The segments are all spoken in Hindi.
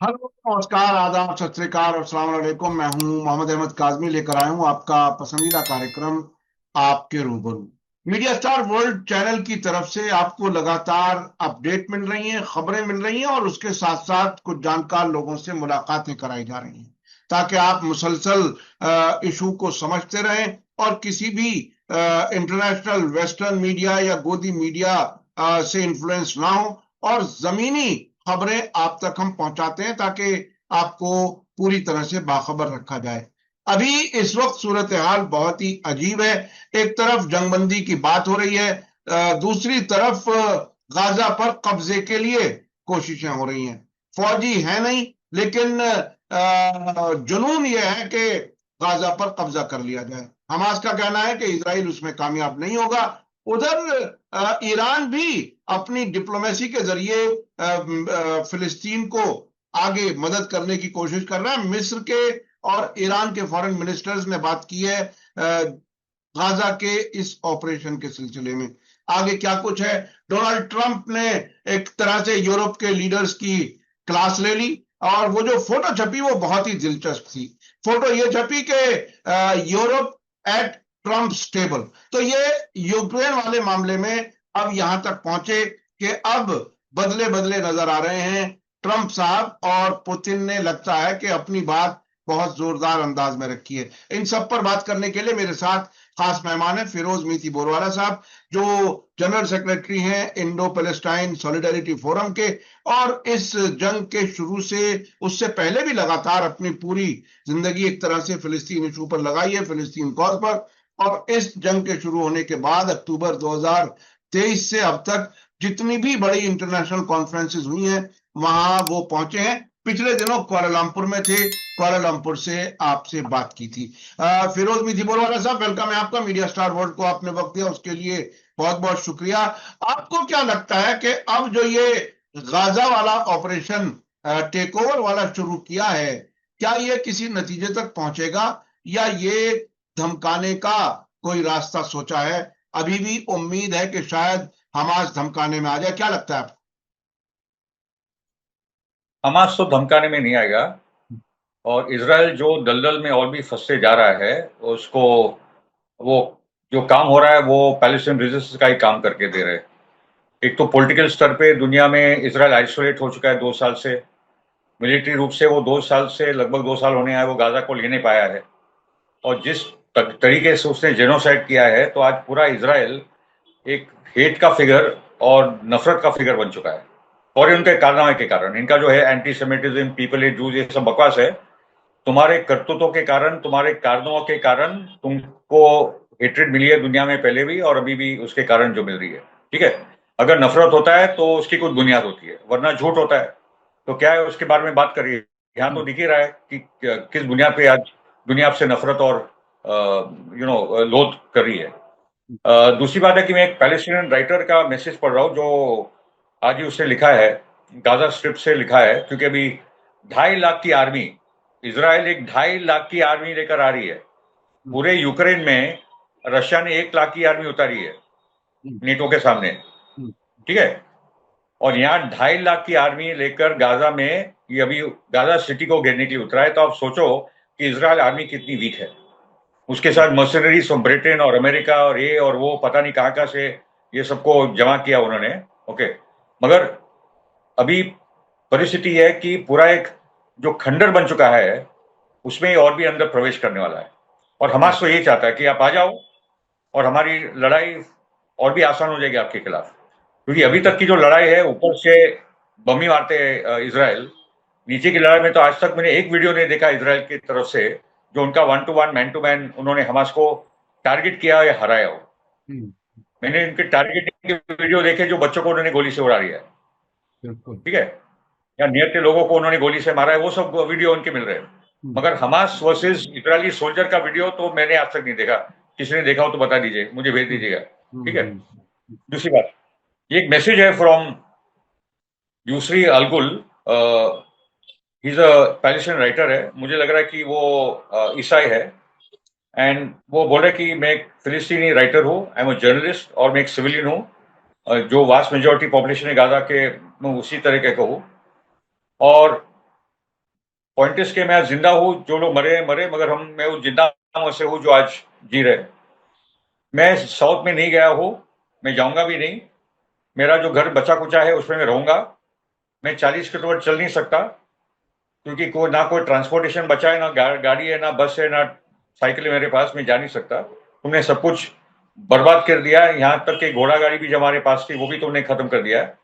हेलो, नमस्कार, आदाब, सत श्री अकाल और अस्सलाम वालेकुम। मैं हूं मोहम्मद अहमद काजमी, लेकर आया हूं आपका पसंदीदा कार्यक्रम आपके रूबरू। मीडिया स्टार वर्ल्ड चैनल की तरफ से आपको लगातार अपडेट मिल रही हैं, खबरें मिल रही हैं और उसके साथ साथ कुछ जानकार लोगों से मुलाकातें कराई जा रही हैं, ताकि आप मुसलसल इशू को समझते रहें और किसी भी इंटरनेशनल वेस्टर्न मीडिया या गोदी मीडिया से इन्फ्लुएंस ना हो, और जमीनी खबरें आप तक हम पहुंचाते हैं ताकि आपको पूरी तरह से बाखबर रखा जाए। अभी इस वक्त सूरत हाल बहुत ही अजीब है। एक तरफ जंगबंदी की बात हो रही है, दूसरी तरफ गाजा पर कब्जे के लिए कोशिशें हो रही हैं। फौजी है नहीं, लेकिन जुनून यह है कि गाजा पर कब्जा कर लिया जाए। हमास का कहना है कि इजराइल उसमें कामयाब नहीं होगा। उधर ईरान भी अपनी डिप्लोमेसी के जरिए फिलिस्तीन को आगे मदद करने की कोशिश कर रहा है। मिस्र के और ईरान के फॉरेन मिनिस्टर्स ने बात की है गाजा के इस ऑपरेशन के सिलसिले में। आगे क्या कुछ है, डोनाल्ड ट्रंप ने एक तरह से यूरोप के लीडर्स की क्लास ले ली, और वो जो फोटो छपी वो बहुत ही दिलचस्प थी। फोटो ये छपी कि यूरोप एट ट्रंप टेबल। तो ये यूक्रेन वाले मामले में अब यहां तक पहुंचे कि अब बदले बदले नजर आ रहे हैं ट्रंप साहब, और पुतिन ने लगता है कि अपनी बात बहुत जोरदार अंदाज में रखी है। इन सब पर बात करने के लिए मेरे साथ खास मेहमान है फिरोज मीती बोरवाला साहब, जो जनरल सेक्रेटरी हैं इंडो पैलेस्टाइन सॉलिडारिटी फोरम के, और इस जंग के शुरू से उससे पहले भी लगातार अपनी पूरी जिंदगी एक तरह से फिलिस्तीन इशू पर लगाई है, फिलिस्तीन कॉज पर। और इस जंग के शुरू होने के बाद अक्टूबर 2023 से अब तक जितनी भी बड़ी इंटरनेशनल कॉन्फ्रेंसेस हुई हैं वहां वो पहुंचे हैं। पिछले दिनों कुआलालंपुर में थे, कुआलालंपुर से आपसे बात की थी। फिरोज मिथी बोरवाला साहब, वेलकम है आपका। मीडिया स्टार वर्ल्ड को आपने वक्त दिया, उसके लिए बहुत बहुत शुक्रिया। आपको क्या लगता है कि अब जो ये गाजा वाला ऑपरेशन टेक ओवर वाला शुरू किया है, क्या ये किसी नतीजे तक पहुंचेगा, या ये धमकाने का कोई रास्ता सोचा है? अभी भी उम्मीद है कि शायद हमास धमकाने में आ जाए, क्या लगता है आपको? हमास तो धमकाने में नहीं आएगा। और इसराइल जो दलदल में और भी फंसते जा रहा है, उसको वो जो काम हो रहा है वो पैलेस्टाइन रेजिस्टेंस का ही काम करके दे रहे हैं। एक तो पॉलिटिकल स्तर पे दुनिया में इसराइल आइसोलेट हो चुका है 2 साल से। मिलिट्री रूप से वो 2 साल से लगभग 2 साल होने आए वो गाजा को ले नहीं पाया है। और जिस तरीके से उसने जेनोसाइड किया है, तो आज पूरा इसराइल एक हेट का फिगर और नफरत का फिगर बन चुका है। और ये उनके कारनामे के कारण, इनका जो है एंटी सेमिटिज्म, पीपल एट जूज, ये सब बकवास है। तुम्हारे करतूतों के कारण, तुम्हारे कारणों के कारण तुमको हेट्रेड मिली है दुनिया में पहले भी और अभी भी उसके कारण जो मिल रही है। ठीक है, अगर नफरत होता है तो उसकी कुछ बुनियाद होती है, वरना झूठ होता है। तो क्या है, उसके बारे में बात करिए। यहाँ तो दिख ही रहा है कि किस बुनियाद पे आज दुनिया आपसे नफरत और लोध कर रही है। दूसरी बात है कि मैं एक पैलेस्टीनियन राइटर का मैसेज पढ़ रहा हूँ, जो आज ही उसने लिखा है, गाजा स्ट्रिप से लिखा है, क्योंकि अभी 2.5 लाख की आर्मी, इसराइल एक 2.5 लाख की आर्मी लेकर आ रही है। पूरे यूक्रेन में रशिया ने 1 लाख की आर्मी उतारी है नेटो के सामने। ठीक है, और यहाँ 2.5 लाख की आर्मी लेकर गाजा में, ये अभी गाजा सिटी को घेरने के लिए उतरा है। तो आप सोचो कि इसराइल आर्मी कितनी वीक है। उसके साथ मर्सनरीज फ्रॉम ब्रिटेन और अमेरिका और ये और वो पता नहीं कहाँ कहाँ से ये सबको जमा किया उन्होंने। ओके, मगर अभी परिस्थिति है कि पूरा एक जो खंडर बन चुका है, उसमें और भी अंदर प्रवेश करने वाला है। और हमास तो ये चाहता है कि आप आ जाओ और हमारी लड़ाई और भी आसान हो जाएगी आपके खिलाफ। क्योंकि अभी तक की जो लड़ाई है, ऊपर से बम ही मारते हैं इसराइल, नीचे की लड़ाई में तो आज तक मैंने एक वीडियो नहीं देखा इसराइल की तरफ से जो उनका 1 to 1 मैन टू मैन उन्होंने हमास को टारगेट किया या हराया हो। मैंने इनके टारगेटिंग के वीडियो देखे जो बच्चों को उन्होंने गोली से उड़ा दिया है। बिल्कुल। ठीक है, या नियर के लोगों को उन्होंने गोली से मारा है, वो सब वीडियो उनके मिल रहे हैं। मगर हमास वर्सेस इजरायली सोल्जर का वीडियो तो मैंने आज तक नहीं देखा। किसी ने देखा हो तो बता दीजिए, मुझे भेज दीजिएगा। ठीक है। दूसरी बात, ये एक मैसेज है फ्रॉम यूसरी अलगुल। He is a Palestine writer है, मुझे लग रहा है कि वो ईसाई है। एंड वो बोल रहे कि मैं एक फिलिस्तीनी राइटर हूँ, आई एम अ जर्नलिस्ट, और मैं एक सिविलियन हूँ, जो वास्ट मेजोरिटी पॉपुलेशन है गाजा के, मैं उसी तरह के हूँ। और पॉइंट इस के मैं जिंदा हूँ, जो लोग मरे मरे, मगर मैं उस जिंदा से हूँ जो आज जी रहे। मैं साउथ में नहीं गया हूँ, मैं जाऊंगा भी नहीं। मेरा जो घर बचा कुचा है उसमें मैं रहूंगा। मैं 40 किलोमीटर चल नहीं सकता, क्योंकि ना कोई ट्रांसपोर्टेशन बचा है, ना गाड़ी है, ना बस है, ना साइकिल है मेरे पास। मैं जा नहीं सकता। तुमने सब कुछ बर्बाद कर दिया है, यहाँ तक कि घोड़ा गाड़ी भी जो हमारे पास थी वो भी तुमने खत्म कर दिया है।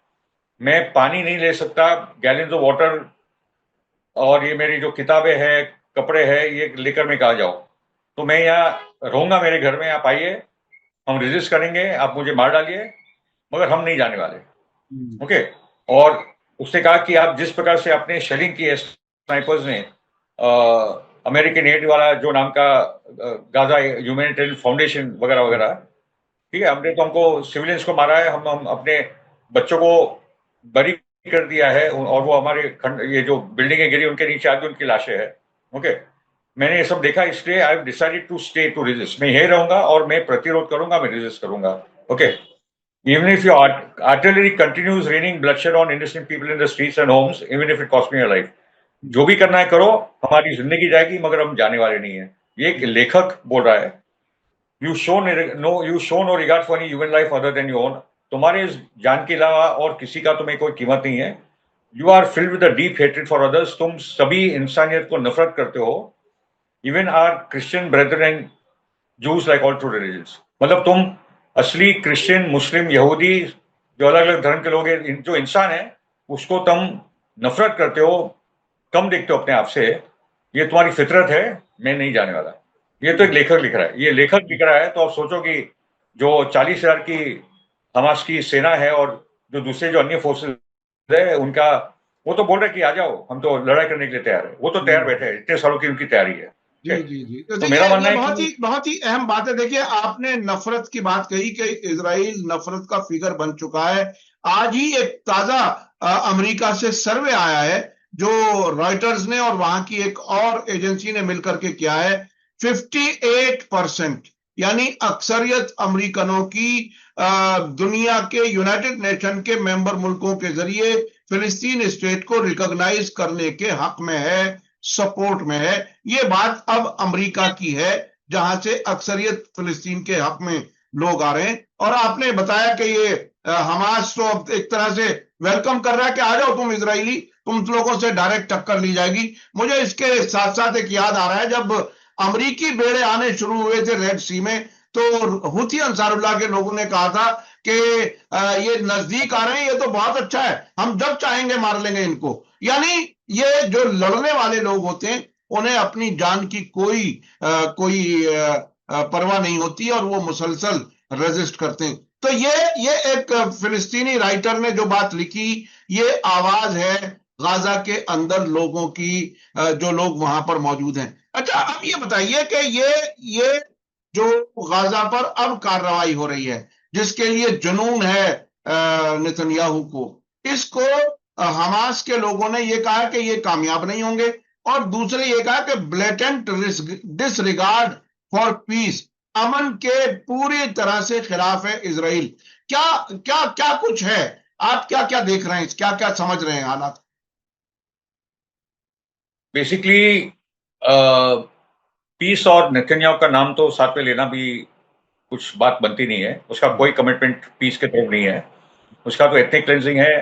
मैं पानी नहीं ले सकता, गैलन्स ऑफ वाटर, और ये मेरी जो किताबें हैं, कपड़े हैं, ये लेकर मैं कहाँ जाऊँ? तो मैं यहाँ रहूंगा मेरे घर में, आप आइए, हम रेजिस्ट करेंगे, आप मुझे मार डालिए, मगर हम नहीं जाने वाले। हम्म। ओके। और उसने कहा कि आप जिस प्रकार से आपने शेलिंग की है स्नाइपर्स ने, अमेरिकन एड वाला जो नाम का गाजा ह्यूमैनिटेरियन फाउंडेशन वगैरह वगैरह, ठीक है, हमने तो हमको सिविलियंस को मारा है, हम अपने बच्चों को बरी कर दिया है, और वो हमारे ये जो बिल्डिंगें गिरी उनके नीचे आज भी उनकी लाशें हैं। ओके। मैंने ये सब देखा, इसलिए I decided to stay to resist. मैं यही रहूंगा और मैं प्रतिरोध करूंगा, मैं रेजिस्ट करूंगा। Okay. Even if your artillery continues raining bloodshed on innocent people in the streets and homes, even if it costs me a life, जो भी करना है करो, हमारी जिंदगी जाएगी, मगर हम जाने वाले नहीं है। ये एक लेखक बोल रहा है। You show no regard for any human life other than your own. तुम्हारे इस जान के अलावा और किसी का तुम्हें कोई कीमत नहीं है। You are filled with deep hatred for others. तुम सभी इंसानियत को नफरत करते हो। Even our Christian brother and Jews like all true religions. मतलब तुम असली क्रिश्चियन, मुस्लिम, यहूदी, जो अलग अलग धर्म के लोग हैं, जो इंसान है, उसको तुम नफरत करते हो, कम देखते हो अपने आप से। ये तुम्हारी फितरत है। मैं नहीं जाने वाला। ये तो एक लेखक लिख रहा है, ये लेखक लिख रहा है, तो आप सोचो कि जो 40,000 की हमास की सेना है, और जो दूसरे जो अन्य फोर्सेस है उनका, वो तो बोल रहे कि आ जाओ, हम तो लड़ाई करने के लिए तैयार है। वो तो तैयार हम्म। बैठे हैं, इतने सालों की उनकी तैयारी है। जी ठीक है? जी जी, तो तो देखिए मेरा मानना ये है कि बहुत ही अहम बात है। देखिए आपने नफरत की बात कही कि इजराइल नफरत का फिगर बन चुका है। आज ही एक ताजा अमेरिका से सर्वे आया है, जो रॉयटर्स ने और वहां की एक और एजेंसी ने मिलकर के किया है। 58%, यानी अक्सरियत अमेरिकनों की दुनिया के यूनाइटेड नेशन के मेंबर मुल्कों के जरिए फिलिस्तीन स्टेट को रिकॉग्नाइज करने के हक में है, सपोर्ट में है। ये बात अब अमेरिका की है, जहां से अक्सरियत फिलिस्तीन के हक में लोग आ रहे हैं। और आपने बताया कि ये हमास तो अब एक तरह से वेलकम कर रहा है कि आ जाओ तुम इजरायली, तुम लोगों से डायरेक्ट टक्कर ली जाएगी। मुझे इसके साथ साथ एक याद आ रहा है, जब अमरीकी बेड़े आने शुरू हुए थे रेड सी में, तो हुथी अंसारुल्लाह के लोगों ने कहा था कि ये नजदीक आ रहे हैं, ये तो बहुत अच्छा है, हम जब चाहेंगे मार लेंगे इनको। यानी ये जो लड़ने वाले लोग होते हैं, उन्हें अपनी जान की कोई परवाह नहीं होती, और वो मुसलसल रेजिस्ट करते हैं। तो ये एक फिलिस्तीनी राइटर ने जो बात लिखी, ये आवाज है गाजा के अंदर लोगों की, जो लोग वहां पर मौजूद हैं। अच्छा, अब ये बताइए कि ये जो गाजा पर अब कार्रवाई हो रही है, जिसके लिए जुनून है नेतन्याहू को, इसको हमास के लोगों ने ये कहा कि ये कामयाब नहीं होंगे, और दूसरे ये कहा कि ब्लेटेंट डिसरिगार्ड फॉर पीस, अमन के पूरी तरह से खिलाफ है इसराइल। क्या क्या क्या कुछ है? आप क्या क्या देख रहे हैं, क्या क्या समझ रहे हैं हालात? बेसिकली पीस और नेतन्याहू का नाम तो साथ में लेना भी कुछ बात बनती नहीं है। उसका कोई कमिटमेंट पीस के तरफ नहीं है। उसका तो एथनिक क्लेंजिंग है,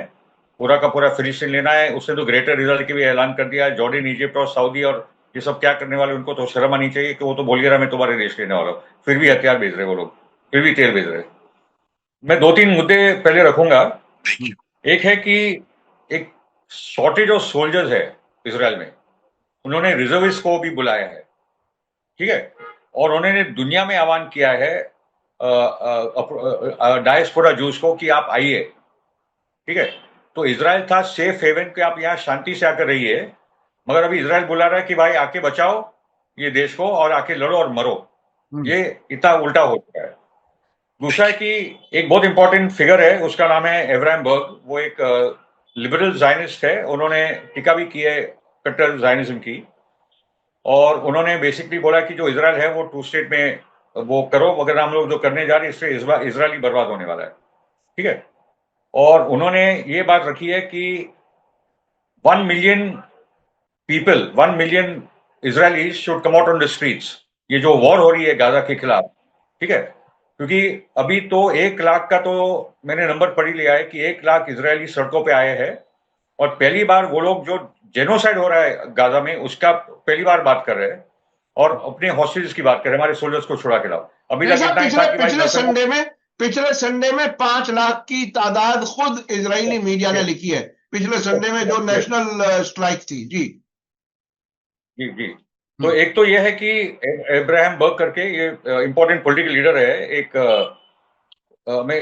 पूरा का पूरा फिलिस्तीन लेना है। उसने तो ग्रेटर इजराइल के भी ऐलान कर दिया। जॉर्डन, इजिप्ट और सऊदी और ये सब क्या करने वाले, उनको तो शर्म आनी चाहिए कि वो तो बोल गया मैं तुम्हारे देश लेने वाला हूँ, फिर भी हथियार भेज रहे वो लोग, फिर भी तेल भेज रहे। मैं दो तीन मुद्दे पहले रखूंगा। एक है कि एक शॉर्टेज ऑफ सोल्जर्स है इसराइल में। उन्होंने रिजर्विस्ट को भी बुलाया है, ठीक है, और उन्होंने दुनिया में आह्वान किया है डायस्पोरा जूस को कि आप आइए, ठीक है। तो इसराइल था सेफ हेवन कि आप यहाँ शांति से आकर रहिए, मगर अभी इसराइल बुला रहा है कि भाई आके बचाओ ये देश को, और आके लड़ो और मरो। ये इतना उल्टा हो चुका है। दूसरा है कि एक बहुत इंपॉर्टेंट फिगर है, उसका नाम है एवराम बर्ग। वो एक लिबरल जायनिस्ट है। उन्होंने टीका भी की है कट्टर जायनिज्म की, और उन्होंने बेसिकली बोला कि जो इसराइल है वो टू स्टेट में वो करो, मगर हम लोग जो करने जा रहे हैं इससे इसराइल ही बर्बाद होने वाला है, ठीक है। और उन्होंने ये बात रखी है कि 1 million people, 1 million Israelis should come out on the streets. ये जो वॉर हो रही है गाजा के खिलाफ, ठीक है, क्योंकि अभी तो 1 लाख का तो मैंने नंबर पढ़ ही लिया है कि 1 लाख इजरायली सड़कों पे आए हैं और पहली बार वो लोग जो जेनोसाइड हो रहा है गाजा में उसका पहली बार बात कर रहे हैं और अपने हॉस्टेजेस की बात कर रहे हैं, हमारे सोल्जर्स को छुड़ा के लाओ। अभी तक इतना ही था कि भाई पिछले संडे में 5 लाख की तादाद खुद इजरायली मीडिया ने लिखी है, पिछले संडे में जो नेशनल स्ट्राइक थी। जी जी जी। तो एक तो यह है कि अब्राहम बर्ग करके ये इंपॉर्टेंट पॉलिटिकल लीडर है, एक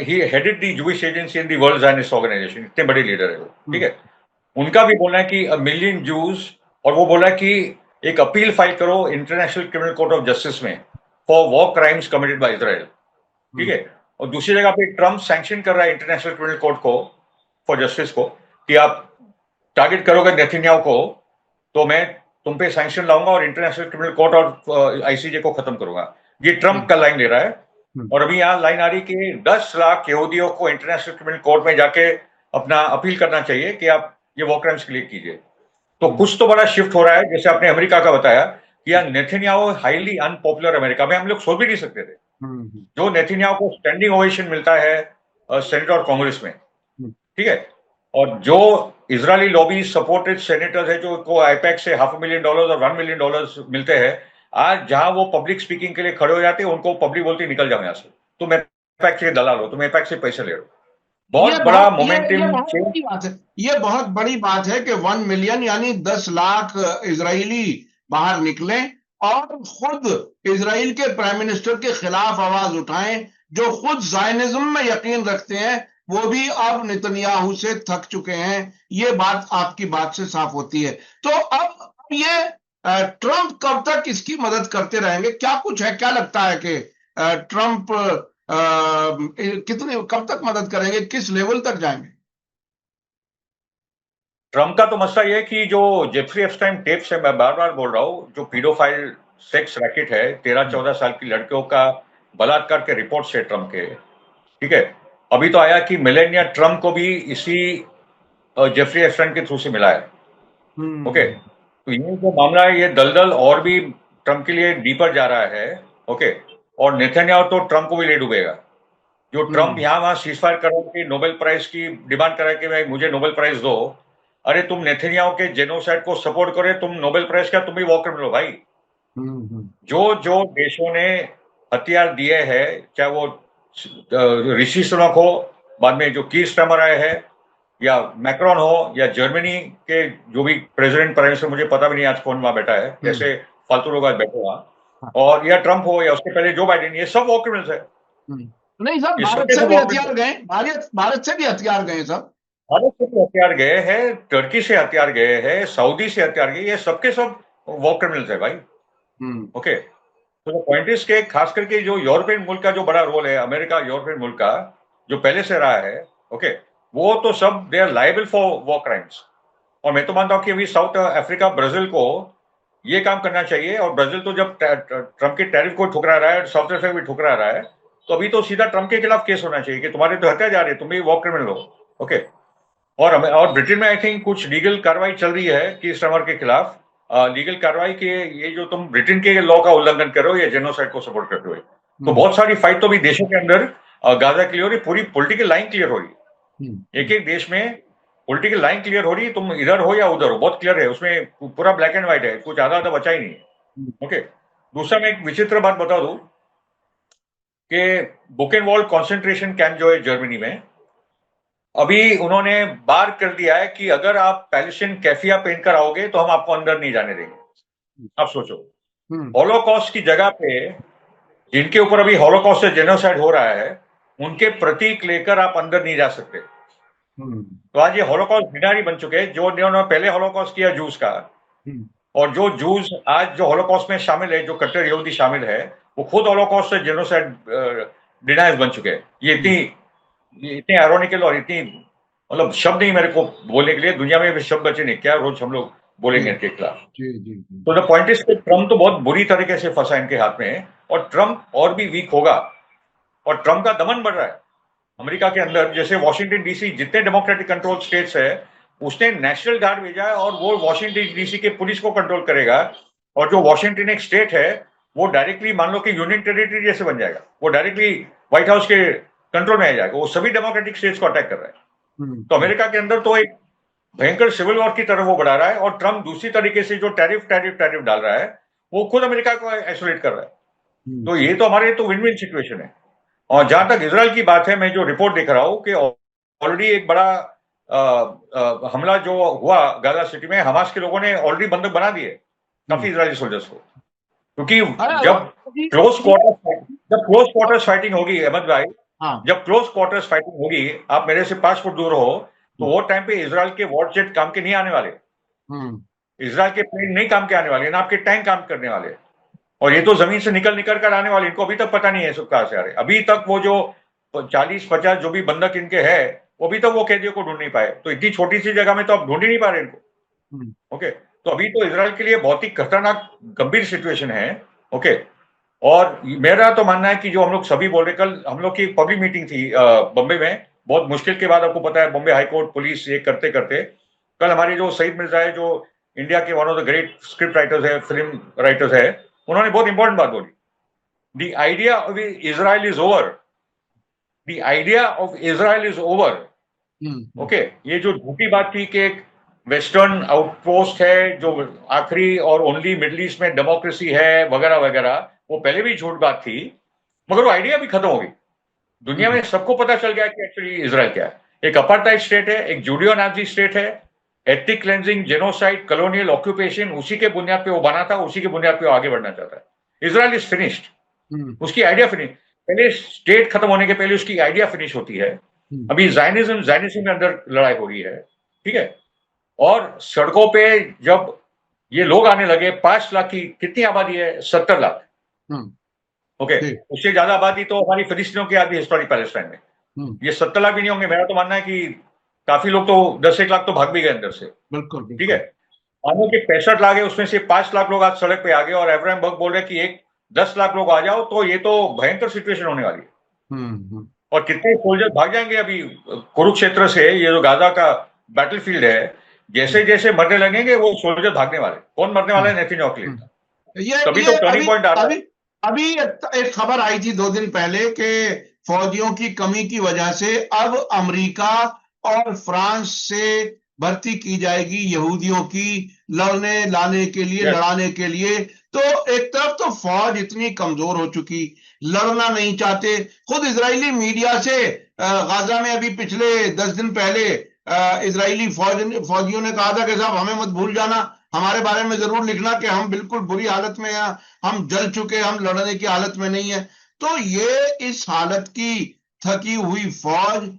he headed the Jewish agency in the world Zionist organisation, इतने बड़े लीडर है वो, ठीक है। उनका भी बोलना है कि 1 मिलियन जूस, और वो बोला है कि एक अपील फाइल करो international criminal court of justice में for war crimes committed by Israel, ठीक है। और दूसरी जगह पे ट्रम्प सैंक्शन कर रहा है इंटरनेशनल क्रिमिनल कोर्ट को फॉर जस्टिस को कि आप टारगेट करोगे नेतन्याहू को तो मैं तुम पे सैंक्शन लाऊंगा और इंटरनेशनल क्रिमिनल कोर्ट और आईसीजे को खत्म करूंगा। ये ट्रम्प का लाइन ले रहा है। और अभी यहाँ लाइन आ रही कि 10 लाख यहूदियों को इंटरनेशनल क्रिमिनल कोर्ट में जाके अपना अपील करना चाहिए कि आप ये वॉर क्राइम्स क्लियर कीजिए। तो कुछ तो बड़ा शिफ्ट हो रहा है, जैसे आपने अमेरिका का बताया कि यार नेतन्याहू हाईली अनपॉपुलर अमेरिका में, हम लोग सोच भी नहीं सकते थे। जो नेतन्याहू को स्टैंडिंग ओवेशन मिलता है सेनेट और कांग्रेस में, ठीक है, और जो इजरायली लॉबी सपोर्टेड सेनेटर्स है जो को आईपैक से $500,000 और $1 million मिलते हैं, आज जहां वो पब्लिक स्पीकिंग के लिए खड़े हो जाते हैं उनको पब्लिक बोलती निकल जाओ यहाँ से, तुम आईपैक से दलाल हो, तुम आईपैक से पैसे ले रहे हो। बहुत बड़ा मोमेंटम बात है, ये बहुत बड़ी बात है कि 1 मिलियन यानी 10 लाख इजरायली बाहर निकले और खुद इजराइल के प्राइम मिनिस्टर के खिलाफ आवाज उठाएं, जो खुद ज़ायनिज्म में यकीन रखते हैं, वो भी अब नेतन्याहू से थक चुके हैं। ये बात आपकी बात से साफ होती है। तो अब ये ट्रंप कब तक इसकी मदद करते रहेंगे? क्या कुछ है, क्या लगता है कि ट्रंप कितने कब तक मदद करेंगे, किस लेवल तक जाएंगे? ट्रम्प का तो मसला यह है कि जो जेफरी एप्स्टाइन टेप्स है, मैं बार बार बोल रहा हूं, जो पीडोफाइल सेक्स रैकेट है, 13-14 साल की लड़कियों का बलात्कार के रिपोर्ट्स है ट्रम्प के, ठीक है। अभी तो आया कि मेलेनिया ट्रम्प को भी इसी जेफरी एप्स्टाइन के थ्रू से मिला है, ओके। तो ये जो मामला है ये दलदल और भी ट्रम्प के लिए डीपर जा रहा है, ओके। और नेतन्याहू तो ट्रम्प को भी ले डूबेगा। जो ट्रम्प यहाँ वहां सीजफायर कर के नोबेल प्राइज की डिमांड करा कि भाई मुझे नोबेल प्राइज दो, अरे तुम नेतन्याहू के जेनोसाइड को सपोर्ट करे, तुम नोबेल प्राइज क्या, तुम भी वॉर क्रिमिनल हो भाई। जो जो देशों ने हथियार दिए हैं, चाहे वो ऋषि सुनक हो, बाद में जो कीर स्टार्मर आए हैं, या मैक्रोन हो, या जर्मनी के जो भी प्रेसिडेंट प्राइम मिनिस्टर, मुझे पता भी नहीं आज कौन वहां बैठा है, ऐसे फालतू लोग आज बैठे वहां, और या ट्रंप हो या उसके पहले जो बाइडेन, ये सब वॉर क्रिमिनल्स है। नहीं सर, भारत से भी हथियार गए, भारत से भी हथियार गए सब, भारत से भी हथियार गए हैं, टर्की से हथियार गए हैं, सऊदी से हथियार गए, ये सबके सब वॉर क्रिमिनल्स है भाई, ओके। तो पॉइंट इज के खास करके जो यूरोपियन मुल्क का जो बड़ा रोल है, अमेरिका यूरोपियन मुल्क का जो पहले से रहा है, ओके, वो तो सब they are liable for war crimes. और मैं तो मानता हूं कि अभी साउथ अफ्रीका, ब्राजील को ये काम करना चाहिए, और ब्राजील तो जब ट्रंप के टैरिफ को ठुकरा रहा है, साउथ अफ्रीका भी ठुकरा रहा है, तो अभी तो सीधा ट्रंप के खिलाफ केस होना चाहिए कि तुम्हारे तो हत्या जा रही है, तुम भी वॉर क्रिमिनल हो, ओके। और ब्रिटेन में आई थिंक कुछ लीगल कार्रवाई चल रही है कि स्टमर के खिलाफ, लीगल कार्रवाई के, ये जो तुम ब्रिटेन के लॉ का उल्लंघन कर रहे हो या जेनोसाइड को सपोर्ट करते हो, तो बहुत सारी फाइट तो भी देशों के अंदर गाजा क्लियर हो रही, पूरी पॉलिटिकल लाइन क्लियर हो रही, एक एक देश में पॉलिटिकल लाइन क्लियर हो रही, तुम इधर हो या उधर हो, बहुत क्लियर है, उसमें पूरा ब्लैक एंड व्हाइट है, कुछ आधा आधा बचा ही नहीं है, ओके। दूसरा मैं एक विचित्र बात बता दूं कि बुकेनवाल्ड कॉन्सेंट्रेशन कैंप जो है जर्मनी में, अभी उन्होंने बार कर दिया है कि अगर आप पैलेस्टीन कैफिया पहनकर आओगे तो हम आपको अंदर नहीं जाने देंगे। आप सोचो, हॉलोकॉस्ट की जगह पे, जिनके ऊपर अभी हॉलोकॉस्ट से जेनोसाइड हो रहा है, उनके प्रतीक लेकर आप अंदर नहीं जा सकते। तो आज ये हॉलोकॉस्ट बिनारी बन चुके हैं, जो उन्होंने पहले हॉलोकॉस्ट किया जूस का, और जो जूस आज जो हॉलोकॉस्ट में शामिल है, जो कट्टर यहूदी शामिल है, वो खुद हॉलोकॉस्ट से जेनोसाइड डिनायर्स बन चुके हैं। ये इतने आयरॉनिकल और इतनी, मतलब शब्द नहीं मेरे को बोलने के लिए, दुनिया में भी शब्द बचे नहीं, क्या रोज हम लोग बोलेंगे इनके खिलाफ। तो द पॉइंट इज कि ट्रम्प तो बहुत बुरी तरीके से फंसा इनके हाथ में, और ट्रम्प और भी वीक होगा, और ट्रम्प का दमन बढ़ रहा है अमेरिका के अंदर। जैसे वॉशिंगटन डीसी, जितने डेमोक्रेटिक कंट्रोल स्टेट्स है, उसने नेशनल गार्ड भेजा है और वो वॉशिंगटन डीसी के पुलिस को कंट्रोल करेगा, और जो वॉशिंगटन एक स्टेट है वो डायरेक्टली मान लो कि यूनियन टेरिटरी जैसे बन जाएगा, वो डायरेक्टली व्हाइट हाउस के कंट्रोल में आ जाएगा, वो सभी डेमोक्रेटिक स्टेट्स को अटैक कर रहा है। तो अमेरिका के अंदर तो एक भयंकर सिविल वॉर की तरफ वो बढ़ा रहा है, और ट्रम्प दूसरी तरीके से जो टैरिफ टैरिफ टैरिफ डाल रहा है वो खुद अमेरिका को आइसोलेट कर रहा है। तो ये तो हमारे लिए तो विन विन सिचुएशन है। और जहां तक इसराइल की बात है, मैं जो रिपोर्ट देख रहा हूं कि ऑलरेडी एक बड़ा हमला जो हुआ गाजा सिटी में, हमास के लोगों ने ऑलरेडी बंधक बना दिए काफी इजरायली सोल्जर्स को, क्योंकि जब क्लोज क्वार्टर्स फाइटिंग होगी अहमद भाई, जब क्लोज क्वार्टर्स फाइटिंग होगी, आप मेरे से 5 फुट दूर हो, तो वो टाइम पे इसराइल के वॉरजेट काम के नहीं आने वाले, इसराइल के प्लेन नहीं काम के आने वाले ना, आपके टैंक काम करने वाले। और ये तो जमीन से निकल निकल कर आने वाले, इनको अभी तक पता नहीं है सब कहां से आ रहे। अभी तक वो जो 40-50 जो भी बंधक इनके हैं, वो अभी तक वो कैदियों को ढूंढ नहीं पाए। तो इतनी छोटी सी जगह में तो आप ढूंढ ही नहीं पा रहे इनको। ओके, तो अभी तो इसराइल के लिए बहुत ही खतरनाक गंभीर सिचुएशन है। ओके, और मेरा तो मानना है कि जो हम लोग सभी बोल रहे, कल हम लोग की पब्लिक मीटिंग थी बॉम्बे में, बहुत मुश्किल के बाद, आपको पता है बॉम्बे हाईकोर्ट पुलिस ये करते करते, कल हमारे जो सईद मिर्जा है, जो इंडिया के one of the great script writers है, फिल्म राइटर्स है, उन्होंने बहुत इंपॉर्टेंट बात बोली, the idea of Israel is over, the idea of Israel is over. Okay, ये जो झूठी बात थी कि एक वेस्टर्न आउटपोस्ट है जो आखिरी और ओनली मिडिल ईस्ट में डेमोक्रेसी है वगैरह वगैरह, वो पहले भी झूठ बात थी, मगर वो आइडिया भी खत्म हो गई। दुनिया में सबको पता चल गया कि एक्चुअली इजराइल क्या है। एक अपार्थाइड स्टेट है, एक जूडियो नाजी स्टेट है, ethnic cleansing, genocide, colonial occupation, उसी के बुनियाद पे वो बना था, उसी के बुनियाद पे वो आगे बढ़ना चाहता है। इजराइल इज फिनिश्ड, उसकी आइडिया फिनिश, पहले स्टेट खत्म होने के पहले उसकी आइडिया फिनिश होती है। अभी जायनिज्म में अंदर लड़ाई हो रही है, ठीक है। और सड़कों पे जब ये लोग आने लगे, 5 लाख की कितनी आबादी है, 70 लाख। ओके, उससे ज्यादा आबादी तो हमारी फिलिस्तीनियों की आती है हिस्टोरिक पैलेस्टाइन में। ये 70 लाख भी नहीं होंगे, मेरा तो मानना है कि काफी लोग तो 10-1 लाख तो भाग भी गए अंदर से। बिल्कुल, ठीक है। मानो कि 65 लाख है, उसमें से 5 लाख लोग आज सड़क पे आ गए, और अब्राहम बग बोल रहे कि एक 10 लाख लोग आ जाओ, तो ये तो भयंकर सिचुएशन होने वाली है। और कितने सोल्जर भाग जाएंगे अभी कुरुक्षेत्र से, ये जो गाजा का बैटलफील्ड है, जैसे जैसे मरने लगेंगे वो सोल्जर भागने वाले। कौन मरने वाला है? नेतन्याहू के लिए। तभी तो टर्निंग पॉइंट आ रहा है। अभी एक खबर आई थी 2 दिन पहले कि फौजियों की कमी की वजह से अब अमेरिका और फ्रांस से भर्ती की जाएगी यहूदियों की, लड़ने लाने के लिए, लड़ाने के लिए। तो एक तरफ तो फौज इतनी कमजोर हो चुकी, लड़ना नहीं चाहते। खुद इजरायली मीडिया से गाजा में अभी पिछले 10 दिन पहले इजरायली फौजियों ने कहा था कि साहब हमें मत भूल जाना, हमारे बारे में जरूर लिखना कि हम बिल्कुल बुरी हालत में हैं, हम जल चुके, हम लड़ने की हालत में नहीं है। तो ये इस हालत की थकी हुई फौज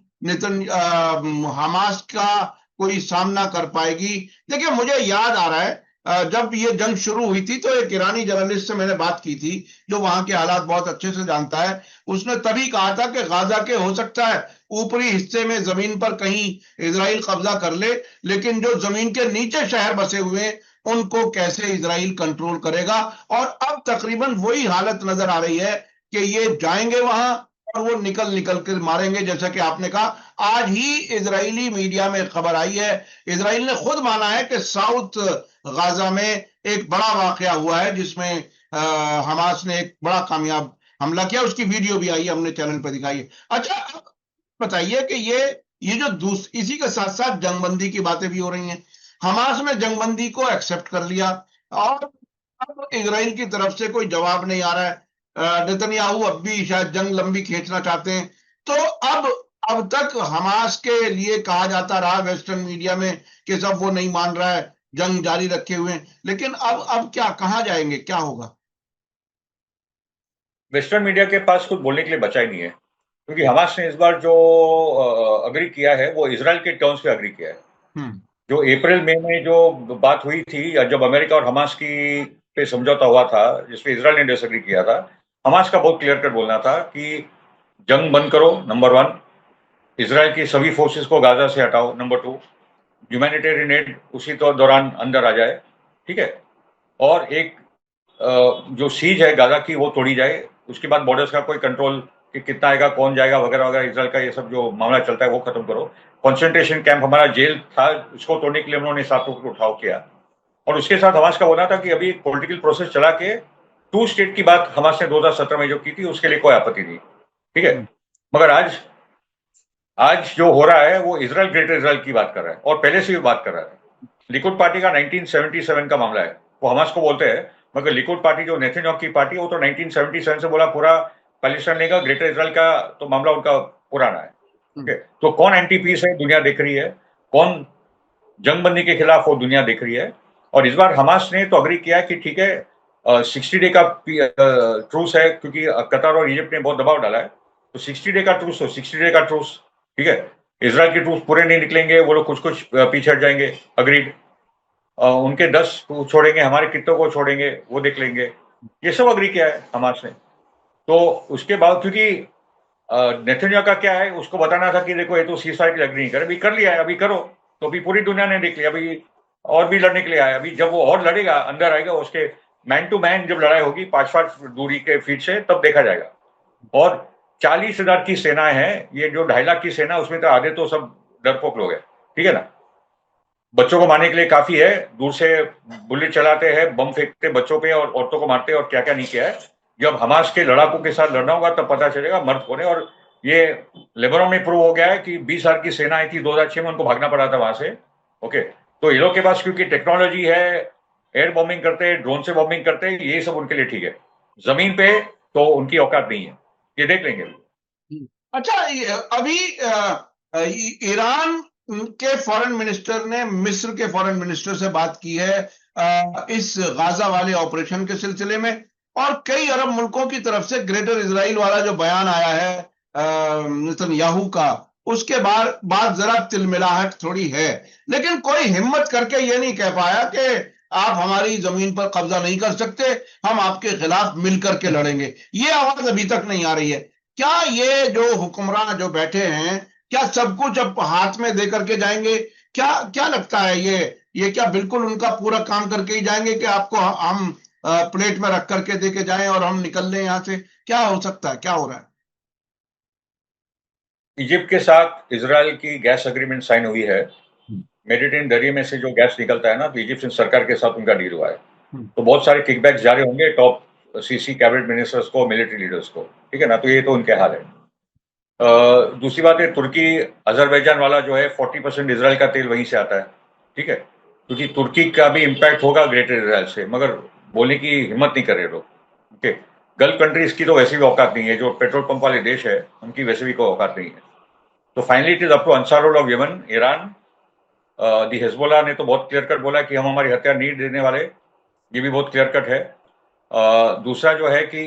हमास का कोई सामना कर पाएगी? देखिए, मुझे याद आ रहा है जब ये जंग शुरू हुई थी तो एक ईरानी जर्नलिस्ट से मैंने बात की थी जो वहां के हालात बहुत अच्छे से जानता है। उसने तभी कहा था कि गाजा के हो सकता है ऊपरी हिस्से में जमीन पर कहीं इजराइल कब्जा कर ले, लेकिन जो जमीन के नीचे शहर बसे हुए हैं उनको कैसे इजराइल कंट्रोल करेगा। और अब तकरीबन वही हालत नजर आ रही है कि ये जाएंगे वहां और वो निकल निकल कर मारेंगे। जैसा कि आपने कहा, आज ही इजरायली मीडिया में खबर आई है, इजराइल ने खुद माना है कि साउथ गाजा में एक बड़ा वाकया हुआ है जिसमें हमास ने एक बड़ा कामयाब हमला किया। उसकी वीडियो भी आई है, हमने चैनल पर दिखाई है। अच्छा, बताइए कि ये जो इसी के साथ साथ जंगबंदी की बातें भी हो रही हैं। हमास ने जंगबंदी को एक्सेप्ट कर लिया और अब इजराइल की तरफ से कोई जवाब नहीं आ रहा है। नेतन्याहू अब भी शायद जंग लंबी खींचना चाहते हैं। तो अब तक हमास के लिए कहा जाता रहा वेस्टर्न मीडिया में कि सब वो नहीं मान रहा है, जंग जारी रखे हुए हैं, लेकिन अब क्या, कहां जाएंगे, क्या होगा? वेस्टर्न मीडिया के पास कुछ बोलने के लिए बचा ही नहीं है, क्योंकि हमास ने इस बार जो अग्री किया है वो इजराइल के टर्म्स पे अग्री किया है। जो अप्रैल मई में जो बात हुई थी, जब अमेरिका और हमास की पे समझौता हुआ था जिसपे इजराइल ने डिसएग्री किया था, हमास का बहुत क्लियर कट बोलना था कि जंग बंद करो, नंबर 1, इजराइल की सभी फोर्सेस को गाजा से हटाओ, नंबर 2, ह्यूमैनिटेरियन एड उसी तो दौरान अंदर आ जाए, ठीक है, और एक जो सीज है गाजा की वो तोड़ी जाए, उसके बाद बॉर्डर्स का कोई कंट्रोल कि कितना आएगा, कौन जाएगा, वगैरह वगैरह, इसराइल का ये सब जो मामला चलता है वो खत्म करो। कंसंट्रेशन कैंप, हमारा जेल था, उसको तोड़ने के लिए उन्होंने 7 लोगों को उठाव किया। और उसके साथ हमास का बोलना था कि अभी पॉलिटिकल प्रोसेस चला के 2 स्टेट की बात हमास ने 2017 में जो की थी उसके लिए कोई आपत्ति नहीं, ठीक है। मगर आज आज जो हो रहा है वो इसराइल, ग्रेटर इसराइल की बात कर रहा है और पहले से भी बात कर रहा है। लिकुड पार्टी का 1977 का मामला है, वो हमास को बोलते हैं, मगर लिकुड पार्टी जो नेतन्याहू की पार्टी है वो तो 1977 से बोला पूरा पैलेस्टाइन लेगा, ग्रेटर इसराइल का तो मामला उनका पुराना है, ठीक है। तो कौन एंटी पीस है दुनिया देख रही है, कौन जंगबंदी के खिलाफ वो दुनिया देख रही है। और इस बार हमास ने तो अग्री किया कि ठीक है 60 डे का ट्रूस है, क्योंकि कतर और इजिप्ट ने बहुत दबाव डाला है, तो 60 डे का ट्रूस, तो 60 डे का ट्रूस, ठीक है। इसराइल के ट्रूस पूरे नहीं निकलेंगे, वो लोग कुछ कुछ पीछे हट जाएंगे, अग्रीड। उनके 10 छोड़ेंगे, हमारे कितनों को छोड़ेंगे वो देख लेंगे, ये सब अग्री किया है हमास ने। तो उसके बाद क्योंकि नेतन्याहू का क्या है, उसको बताना था कि देखो ये तो सीज़फायर की अग्री नहीं करे, अभी कर लिया है, अभी करो, तो अभी पूरी दुनिया ने देख लिया, अभी और भी लड़ने के लिए आया। अभी जब वो और लड़ेगा, अंदर आएगा, उसके मैन टू मैन जब लड़ाई होगी 5-5 दूरी के फीट से, तब देखा जाएगा। और 40,000 की सेना है, ये जो 2.5 लाख की सेना, उसमें तो आधे तो सब डरपोक लोग हैं, ठीक है ना। बच्चों को मारने के लिए काफी है, दूर से बुलेट चलाते हैं, बम फेंकते बच्चों पे और औरतों को मारते हैं, और क्या क्या नहीं किया है। जब हमास के लड़ाकों के साथ लड़ना होगा तब पता चलेगा मर्द कौन है। और ये लेबनान में प्रूव हो गया है कि 20,000 की सेना आई थी 2006 में, उनको भागना पड़ा था वहां से, ओके। तो ये लोग के पास क्योंकि टेक्नोलॉजी है, एयर बॉम्बिंग करते हैं, ड्रोन से बॉम्बिंग करते हैं, ये सब उनके लिए ठीक है। जमीन पे तो उनकी औकात नहीं है, ये देख लेंगे। अच्छा, अभी ईरान के फॉरेन मिनिस्टर ने मिस्र के फॉरेन मिनिस्टर से बात की है इस गाजा वाले ऑपरेशन के सिलसिले में, और कई अरब मुल्कों की तरफ से ग्रेटर इजराइल वाला जो बयान आया है नेतन्याहू का, उसके बाद जरा तिलमिलाहट थोड़ी है। लेकिन कोई हिम्मत करके ये नहीं कह पाया कि आप हमारी जमीन पर कब्जा नहीं कर सकते, हम आपके खिलाफ मिलकर के लड़ेंगे। ये आवाज अभी तक नहीं आ रही है। क्या ये जो हुक्मरान जो बैठे हैं, क्या सब कुछ अब हाथ में दे करके जाएंगे? क्या क्या लगता है, ये क्या बिल्कुल उनका पूरा काम करके ही जाएंगे कि आपको हम प्लेट में रख करके दे के जाएं और हम निकल लें यहां से? क्या हो सकता है, क्या हो रहा है? इजिप्ट के साथ इसराइल की गैस एग्रीमेंट साइन हुई है। मेडिटेरियन दरिया में से जो गैस निकलता है ना, तो इजिप्शियन सरकार के साथ उनका डील हुआ है। तो बहुत सारे किकबैक्स जारी होंगे टॉप सीसी कैबिनेट मिनिस्टर्स को, मिलिट्री लीडर्स को, ठीक है ना। तो ये तो उनके हाल है। दूसरी बात है, तुर्की अजरबैजान वाला जो है 40% इसराइल का तेल वहीं से आता है, ठीक है। क्योंकि तुर्की का भी इम्पैक्ट होगा ग्रेटर इसराइल से, मगर बोलने की हिम्मत नहीं कर रहे लोग, ओके। गल्फ कंट्रीज की तो वैसे भी औकात नहीं है, जो पेट्रोल पंप वाले देश है उनकी वैसे भी कोई औकात नहीं है। तो finally it is up to Ansarullah of Yemen, Iran. The Hezbollah ने तो बहुत क्लियर कट बोला कि हम हमारी हथियार नहीं देने वाले, ये भी बहुत क्लियर कट है। दूसरा जो है कि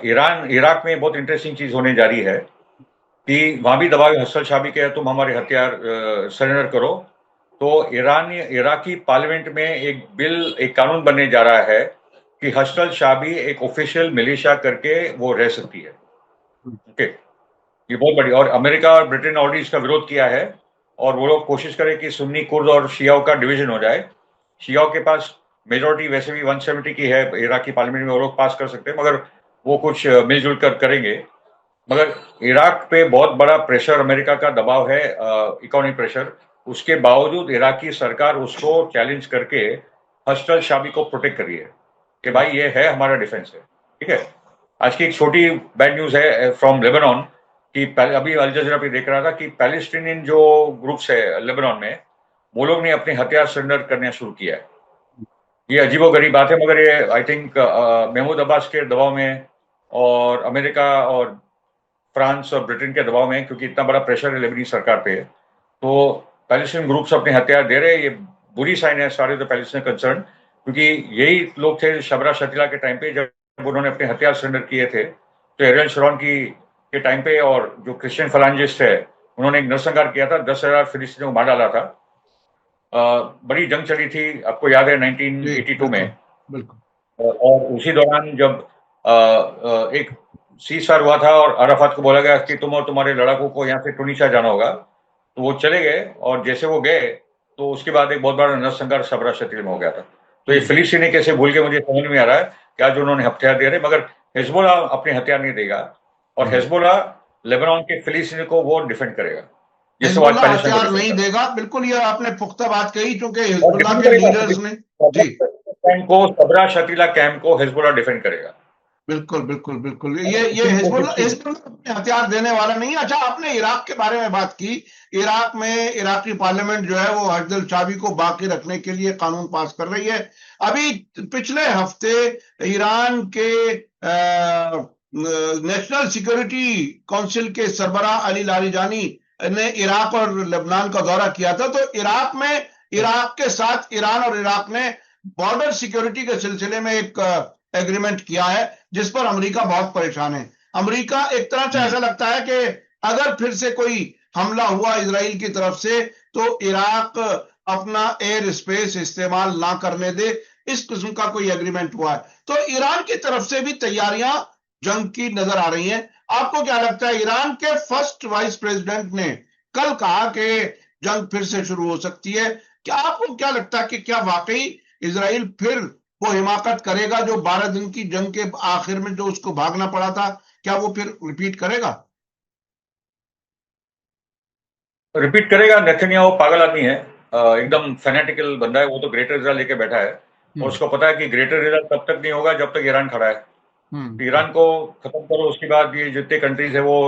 ईरान इराक में बहुत इंटरेस्टिंग चीज होने जा रही है कि वहां भी दबाव हसल शाबी के तुम हमारे हथियार सरेंडर करो। तो इराकी पार्लियामेंट में एक बिल, एक कानून बनने जा रहा है कि हसल शाबी एक ऑफिशियल मिलिशिया करके वो रह सकती है, ओके। ये बहुत बड़ी, और अमेरिका और ब्रिटेन ने ऑलरेडी इसका विरोध किया है, और वो लोग कोशिश करें कि सुन्नी कुर्द और शियाओं का डिवीजन हो जाए। शियाओं के पास मेजोरिटी वैसे भी 170 की है इराकी पार्लियामेंट में, वो लोग पास कर सकते हैं, मगर वो कुछ मिलजुल कर करेंगे। मगर इराक पे बहुत बड़ा प्रेशर, अमेरिका का दबाव है, इकोनॉमिक प्रेशर। उसके बावजूद इराकी सरकार उसको चैलेंज करके हस्टल शाबी को प्रोटेक्ट करी है कि भाई ये है हमारा डिफेंस है, ठीक है। आज की एक छोटी बैड न्यूज है फ्रॉम लेबनान कि अभी अल जजीरा पे देख रहा था कि पैलेस्टीनियन जो ग्रुप्स है लेबनान में, वो लोग ने अपने हथियार सरेंडर करना शुरू किया है। ये अजीबोगरीब बात है, मगर ये आई थिंक महमूद अब्बास के दबाव में और अमेरिका और फ्रांस और ब्रिटेन के दबाव में, क्योंकि इतना बड़ा प्रेशर है लेबनी सरकार पे, तो पैलेस्टीन ग्रुप्स अपने हथियार दे रहे हैं। ये बुरी साइन है सारे द पैलेस्टीन कंसर्न, क्योंकि यही लोग थे शबरा शतीला के टाइम पे जब उन्होंने अपने हथियार सरेंडर किए थे। तो एरियल शरोन की के टाइम पे, और जो क्रिश्चियन फलांजिस्ट है उन्होंने एक नरसंहार किया था, 10,000 फिलिस्तीनियों को मार डाला था। बड़ी जंग चली थी, आपको याद है 1982 में। बिल्कुल। और उसी दौरान जब एक सीज़फायर हुआ था और अराफात को बोला गया कि तुम और तुम्हारे लड़ाकों को यहाँ से टुनीशिया जाना होगा, तो वो चले गए, और जैसे वो गए तो उसके बाद एक बहुत बड़ा नरसंहार शबरा शतील में हो गया था। तो ये फिलिस्तीनी कैसे भूल के, मुझे समझ में आ रहा है कि आज उन्होंने हथियार दे रहे, मगर हिजबुल्लाह अपने हथियार नहीं देगा। और हेजबोला लेबनान के फिलिस्तीनी को वो डिफेंड करेगा, जिससे वो आज हिजबुल्लाह पैलेस्टाइन को हथियार डिफेंड नहीं कर रहा है देगा, बिल्कुल ये आपने पुख्ता बात कही, क्योंकि और हिजबुल्लाह डिफेंड के करेगा। लीडर्स ने। जी, कैंप को, सबरा शतीला कैंप को हिजबुल्लाह डिफेंड करेगा। बिल्कुल बिल्कुल बिल्कुल, अगर ये किसी की कोशिश हिजबुल्लाह की हिजबुल्लाह अपने हथियार देने वाला नहीं है। अच्छा, आपने इराक के बारे में बात की। इराक में इराकी पार्लियामेंट जो है वो हजदल चाबी को बाकी रखने के लिए कानून पास कर रही है। अभी पिछले हफ्ते ईरान के नेशनल सिक्योरिटी काउंसिल के सरबराह अली लारिजानी ने इराक और लेबनान का दौरा किया था। तो इराक में, इराक के साथ ईरान और इराक ने बॉर्डर सिक्योरिटी के सिलसिले में एक एग्रीमेंट किया है, जिस पर अमेरिका बहुत परेशान है। अमेरिका एक तरह से ऐसा लगता है कि अगर फिर से कोई हमला हुआ इजराइल की तरफ से, तो इराक अपना एयर स्पेस इस्तेमाल ना करने दे, इस किस्म का कोई एग्रीमेंट हुआ है। तो ईरान की तरफ से भी तैयारियां जंग की नजर आ रही हैं। आपको क्या लगता है? ईरान के फर्स्ट वाइस प्रेसिडेंट ने कल कहा कि जंग फिर से शुरू हो सकती है। क्या आपको क्या लगता है कि क्या वाकई इजराइल फिर वो हिमाकत करेगा जो 12 दिन की जंग के आखिर में जो उसको भागना पड़ा था, क्या वो फिर रिपीट करेगा? रिपीट करेगा। नेतन्याहू पागल आदमी है, एकदम फैनेटिकल बंदा है। वो तो ग्रेटर इजराइल लेके बैठा है और हम्म उसको पता है कि ग्रेटर इजराइल तब तक नहीं होगा जब तक ईरान खड़ा है। तो हम्म ईरान को खत्म करो, उसके बाद ये जितने कंट्रीज है वो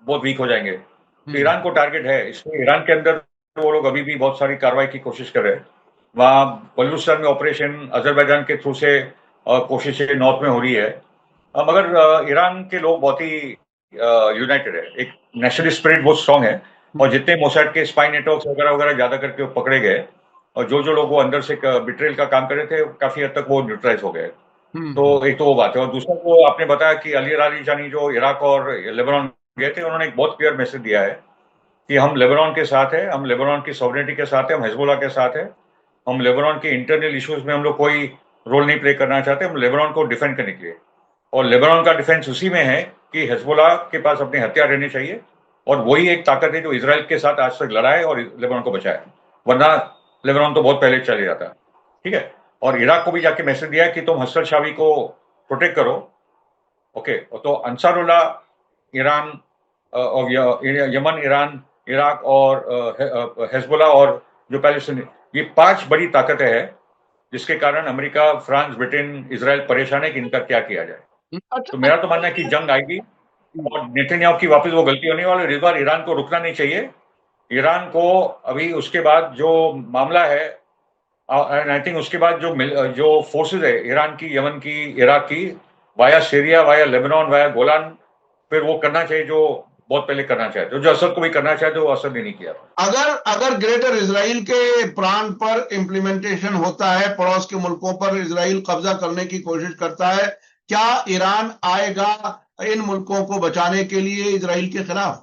बहुत वीक हो जाएंगे। तो हम्म ईरान को टारगेट है, इसलिए ईरान के अंदर वो लोग अभी भी बहुत सारी कार्रवाई की कोशिश कर रहे हैं। वहाँ बलूचिस्तान में ऑपरेशन अजरबैजान के थ्रू से कोशिशें नॉर्थ में हो रही है। मगर ईरान के लोग बहुत ही यूनाइटेड है, एक नेशनलिस्ट स्पिरिट बहुत स्ट्रांग है। और जितने मोसाद के स्पाई नेटवर्क्स वगैरह वगैरह ज्यादा करके वो पकड़े गए, और जो जो लोग वो अंदर से बिट्रेल का काम कर रहे थे, काफी हद तक वो न्यूट्रलाइज हो गए। तो हम्म एक तो वो बात है, और दूसरा वो आपने बताया कि अली राली जानी जो इराक और लेबनान गए थे, उन्होंने एक बहुत क्लियर मैसेज दिया है कि हम लेबनान के साथ है, हम लेबनान की सॉवरेनिटी के साथ है, हम हिजबुल्लाह के साथ है। हम लेबनान के इंटरनल इश्यूज में हम लोग कोई रोल नहीं प्ले करना चाहते, हम लेबनान को डिफेंड करने के लिए। और लेबनान का डिफेंस उसी में है कि हिजबुल्लाह के पास अपने हथियार रहने चाहिए, और वही एक ताकत है जो इसराइल के साथ आज तक लड़ा है और लेबनान को बचाया। वरना लेबनान तो बहुत पहले चले जाता। ठीक है। और इराक को भी जाके मैसेज दिया है कि तुम हसन शावी को प्रोटेक्ट करो। ओके। तो अंसारुल्लाह ईरान, और यमन, ईरान, इराक और हिजबुल्लाह और जो पैलेस्टीन, ये 5 बड़ी ताकतें हैं जिसके कारण अमेरिका, फ्रांस, ब्रिटेन, इसराइल परेशान है कि इनका क्या किया जाए। तो अच्छा। मेरा तो मानना है कि जंग आएगी और नेतन्याहू की वापस वो गलती होने वाली है। इस बार ईरान को रुकना नहीं चाहिए। ईरान को अभी उसके बाद जो मामला है, एंड आई थिंक उसके बाद जो फोर्सेज है ईरान की, यमन की, इराक की, via Syria, via Lebanon, via Golan, फिर वो करना चाहिए जो बहुत पहले करना चाहते, जो असद को भी करना चाहते, वो असद ने नहीं किया। अगर अगर ग्रेटर इसराइल के प्लान पर इम्प्लीमेंटेशन होता है, पड़ोस के मुल्कों पर इसराइल कब्जा करने की कोशिश करता है, क्या ईरान आएगा इन मुल्कों को बचाने के लिए इसराइल के खिलाफ?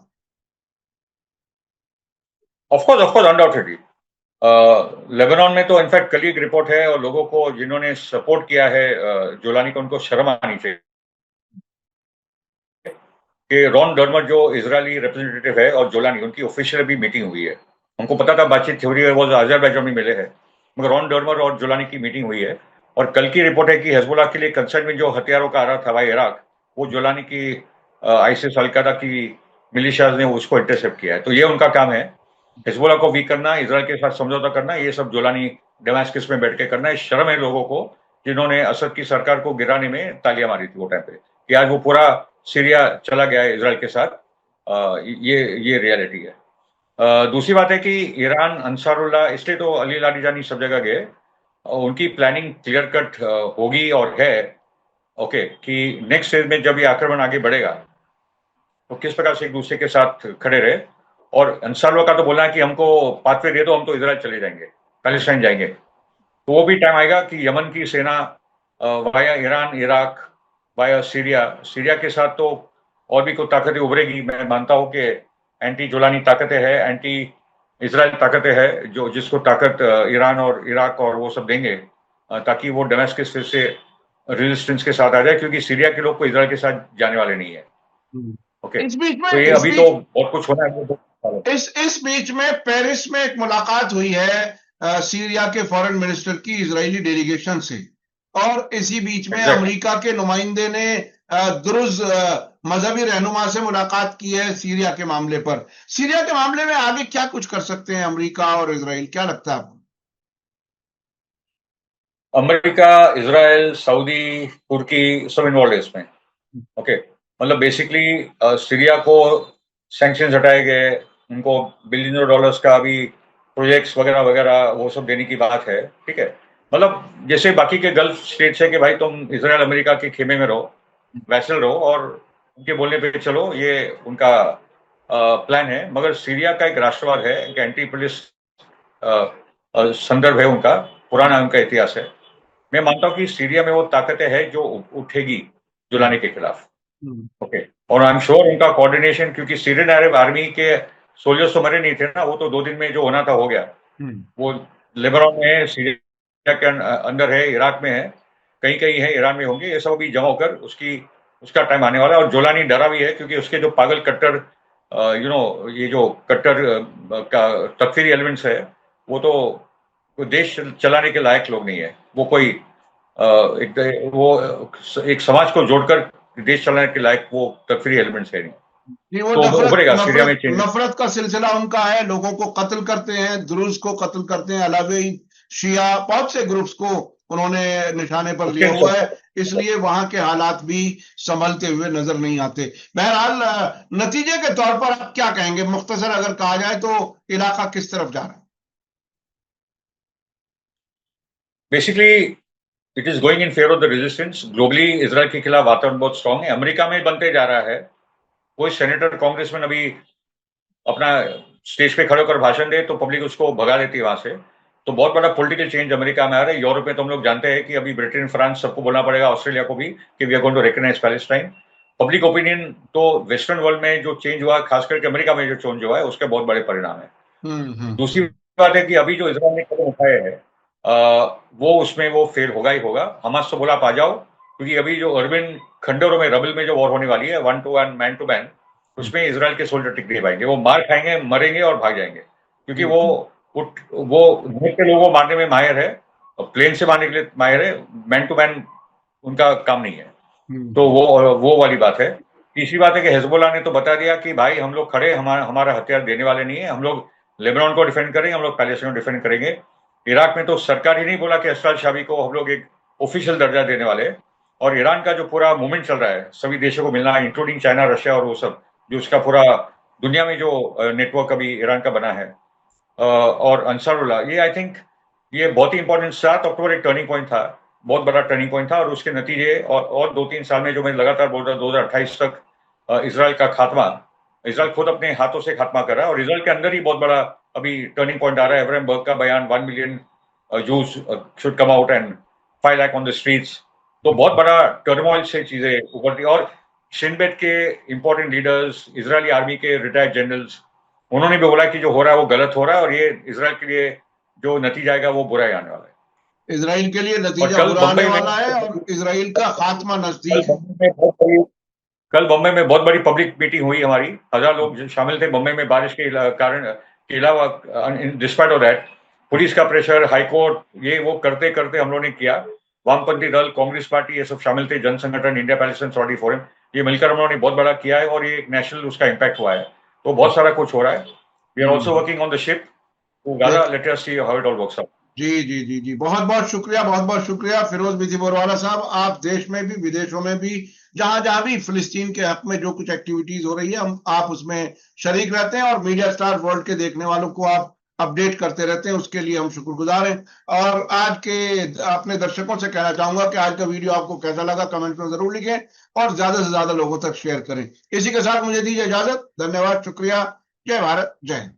Of course undoubtedly. लेबनान में तो इनफैक्ट कल ही एक रिपोर्ट है, और लोगों को जिन्होंने सपोर्ट किया है जोलानी को, उनको शर्म आनी चाहिए कि रॉन डर्मर जो इजरायली रिप्रेजेंटेटिव है और जोलानी, उनकी ऑफिशियल भी मीटिंग हुई है। हमको पता था बातचीत थ्योरी है, वो अजरबैजान में मिले हैं, मगर रॉन डर्मर और जोलानी की मीटिंग हुई है। और कल की रिपोर्ट है कि हिजबुल्लाह के लिए कंसर्न में जो हथियारों का आ रहा था भाई इराक, वो जोलानी की आईसिस अलकायदा की मिलिशियाज ने उसको इंटरसेप्ट किया है। तो ये उनका काम है, हिजबुल्लाह को वीक करना, इसराइल के साथ समझौता करना, ये सब जोलानी डेमास्कस में बैठ के करना है। शर्म है लोगों को जिन्होंने असद की सरकार को गिराने में तालियां मारी थी वो टाइम पे, कि आज वो पूरा सीरिया चला गया है इसराइल के साथ। ये रियलिटी है। दूसरी बात है कि ईरान, अंसारुल्लाह, इसलिए तो अली लाडीजानी सब जगह गए, उनकी प्लानिंग क्लियर कट होगी और है। ओके, कि नेक्स्ट फेज में जब ये आक्रमण आगे बढ़ेगा तो किस प्रकार से एक दूसरे के साथ खड़े रहे। और अंसारुल्लाह का तो बोलना है कि हमको पाथवे दे दो, हम तो इसराइल चले जाएंगे, पैलेस्टाइन जाएंगे। तो वो भी टाइम आएगा कि यमन की सेना via Iran, Iraq, via Syria, Syria के साथ तो और भी कुछ ताकतें उभरेगी। मैं मानता हूं कि एंटी जोलानी ताकतें हैं, एंटी इसराइल ताकतें हैं, जो जिसको ताकत ईरान और इराक और वो सब देंगे, ताकि वो डेमास्कस फिर से रेजिस्टेंस के साथ आ जाए, क्योंकि सीरिया के लोग को इसराइल के साथ जाने वाले नहीं है। ओके। इस बीच में तो ये इस अभी तो बीच बहुत कुछ होना है। इस बीच में पेरिस में एक मुलाकात हुई है सीरिया के फॉरेन मिनिस्टर की इजरायली डेलीगेशन से। और इसी बीच में एग्जैक्ट। अमेरिका के नुमाइंदे ने दुरुज मजहबी रहनुमा से मुलाकात की है सीरिया के मामले पर। सीरिया के मामले में आगे क्या कुछ कर सकते हैं अमेरिका और इजराइल, क्या लगता है आपको? अमेरिका, इजराइल, सऊदी, तुर्की सब इन्वॉल्व है इसमें। ओके, मतलब बेसिकली सीरिया को सैंक्शंस हटाए गए, उनको बिलियनों डॉलर्स का अभी प्रोजेक्ट्स वगैरह वगैरह वो सब देने की बात है। ठीक है, मतलब जैसे बाकी के गल्फ स्टेट्स है कि भाई तुम इसराइल अमेरिका के खेमे में रहो, वैसल रहो और उनके बोलने पे चलो, ये उनका प्लान है। मगर सीरिया का एक राष्ट्रवाद है, एक एंटी पुलिस संदर्भ है उनका, पुराना उनका इतिहास है। मैं मानता हूं कि सीरिया में वो ताकतें हैं जो उठेगी जुलानी के खिलाफ। ओके, और आई एम श्योर उनका कोऑर्डिनेशन, क्योंकि सीरियन अरब आर्मी के सोल्जर्स तो मरे नहीं थे ना, वो तो 2 दिन में जो होना था हो गया। वो लेबनान में है, सीरिया के अंदर है, इराक में है, कहीं कहीं है, ईरान में होंगे, ये सब अभी जमा होकर उसका टाइम आने वाला है। और जोलानी डरा भी है क्योंकि उसके जो पागल कट्टर ये जो कट्टर का तकफीरी एलिमेंट्स है, वो तो कोई देश चलाने के लायक लोग नहीं है। वो कोई एक समाज को जोड़कर देश चलाने के लायक वो तकफीरी एलिमेंट्स है नहीं। नहीं, वो तो उभरेगा सीरिया में नफरत चेंज। नफरत का सिलसिला उनका है, लोगों को कत्ल करते हैं, दुरूज को कत्ल करते हैं, अलावी, शिया, बहुत से ग्रुप्स को उन्होंने निशाने पर लिया हुआ है, इसलिए वहां के हालात भी संभलते हुए नजर नहीं आते। बहरहाल नतीजे के तौर पर आप क्या कहेंगे, मुख्तसर अगर कहा जाए तो इलाका किस तरफ जा रहा है? Basically it is going in favour of the resistance. Globally Israel के खिलाफ वातावरण बहुत स्ट्रांग है, अमेरिका में बनते जा रहा है। कोई सेनेटर कांग्रेसमैन अभी अपना स्टेज पे खड़े होकर भाषण दे तो पब्लिक उसको भगा देती है वहां से। तो बहुत बड़ा पॉलिटिकल चेंज अमेरिका में आ रहा है। यूरोप में तो हम लोग जानते हैं कि अभी ब्रिटेन, फ्रांस सबको बोलना पड़ेगा, ऑस्ट्रेलिया को भी, कि we are going to recognise Palestine. Public opinion तो वेस्टर्न वर्ल्ड में जो चेंज हुआ, खास करके अमेरिका में जो चेंज हुआ है, उसके बहुत बड़े परिणाम है। दूसरी बात है कि अभी जो इसराइल ने कदम उठाए हैं वो उसमें वो फेल होगा ही होगा। हमास तो बोला आप आ जाओ, क्योंकि अभी जो अर्बन खंडरों में रबल में जो वॉर होने वाली है, 1 to 1, मैन टू मैन, उसमें इसराइल के सोल्जर टिक नहीं पाएंगे। वो मार खाएंगे, मरेंगे और भाग जाएंगे, क्योंकि वो नेट के लोगों को मारने में माहिर है, प्लेन से मारने के लिए माहिर है, मैन टू मैन उनका काम नहीं है। तो वो वाली बात है। तीसरी बात है कि हिजबुल्लाह ने तो बता दिया कि भाई हम लोग खड़े, हमारा हथियार देने वाले नहीं है, हम लोग लेबनान को डिफेंड करेंगे, हम लोग पैलेस्टाइन को डिफेंड करेंगे। इराक में तो सरकार ही नहीं बोला कि असराल शाबी को हम लोग एक ऑफिशियल दर्जा देने वाले। और ईरान का जो पूरा मूवमेंट चल रहा है, सभी देशों को मिलना, इंक्लूडिंग चाइना, रशिया और वो सब, जो उसका पूरा दुनिया में जो नेटवर्क अभी ईरान का बना है, और अंसारुल्लाह, ये आई थिंक ये बहुत ही इंपॉर्टेंट। 7 अक्टूबर एक टर्निंग पॉइंट था, बहुत बड़ा टर्निंग पॉइंट था, और उसके नतीजे और 2-3 साल में जो मैं लगातार बोल रहा हूँ, 2028 तक इसराइल का खात्मा, इसराइल खुद अपने हाथों से खात्मा कर रहा है। और इसराइल के अंदर ही बहुत बड़ा अभी टर्निंग पॉइंट आ रहा है। एब्राहम बर्ग का बयान, 1 million Jews should come out and 5 lakh on the streets। तो बहुत बड़ा टर्मोइल से चीजें उभरती। और शिनबेट के इंपॉर्टेंट लीडर्स, इजरायली आर्मी के रिटायर्ड जनरल्स, उन्होंने भी बोला कि जो हो रहा है वो गलत हो रहा है, और ये इसराइल के लिए जो नतीजा आएगा वो बुरा ही आने वाला है। इसराइल के लिए नतीजा बुरा आने वाला है और इसराइल का खात्मा नजदीक है। कल बम्बई में बहुत बड़ी पब्लिक मीटिंग हुई हमारी, 1000 लोग शामिल थे। बम्बई में बारिश के कारण के अलावा, डिस्पाइट ऑफ दैट, पुलिस का प्रेशर, हाईकोर्ट, ये वो करते करते हम लोगों ने किया। वामपंथी दल, कांग्रेस पार्टी, ये सब शामिल थे, जन संगठन, इंडिया पैलेस्टाइन सॉलिडरिटी फोरम, ये मिलकर हम लोगों ने बहुत बड़ा किया है, और ये एक नेशनल उसका इम्पैक्ट हुआ है। तो बहुत सारा कुछ हो रहा है। We are also working on the ship together, let us see how it all works out. जी जी जी जी, बहुत बहुत शुक्रिया, बहुत बहुत शुक्रिया फिरोज बिथी बोरवाला साहब। आप देश में भी, विदेशों में भी, जहां जहां भी फिलिस्तीन के हक में जो कुछ एक्टिविटीज हो रही है, आप उसमें शरीक रहते हैं, और मीडिया स्टार वर्ल्ड के देखने वालों को आप अपडेट करते रहते हैं, उसके लिए हम शुक्रगुजार हैं। और आज के अपने दर्शकों से कहना चाहूंगा कि आज का वीडियो आपको कैसा लगा, कमेंट में जरूर लिखें, और ज्यादा से ज्यादा लोगों तक शेयर करें। इसी के साथ मुझे दीजिए इजाजत। धन्यवाद, शुक्रिया, जय भारत, जय हिंद।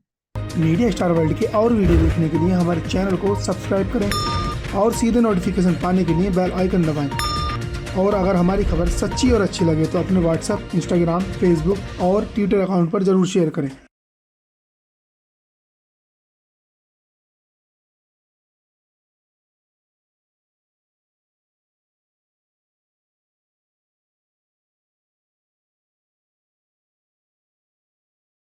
मीडिया स्टार वर्ल्ड के और वीडियो देखने के लिए हमारे चैनल को सब्सक्राइब करें और सीधे नोटिफिकेशन पाने के लिए बेल आइकन दबाएं। और अगर हमारी खबर सच्ची और अच्छी लगे तो अपने व्हाट्सएप, इंस्टाग्राम, फेसबुक और ट्विटर अकाउंट पर जरूर शेयर करें।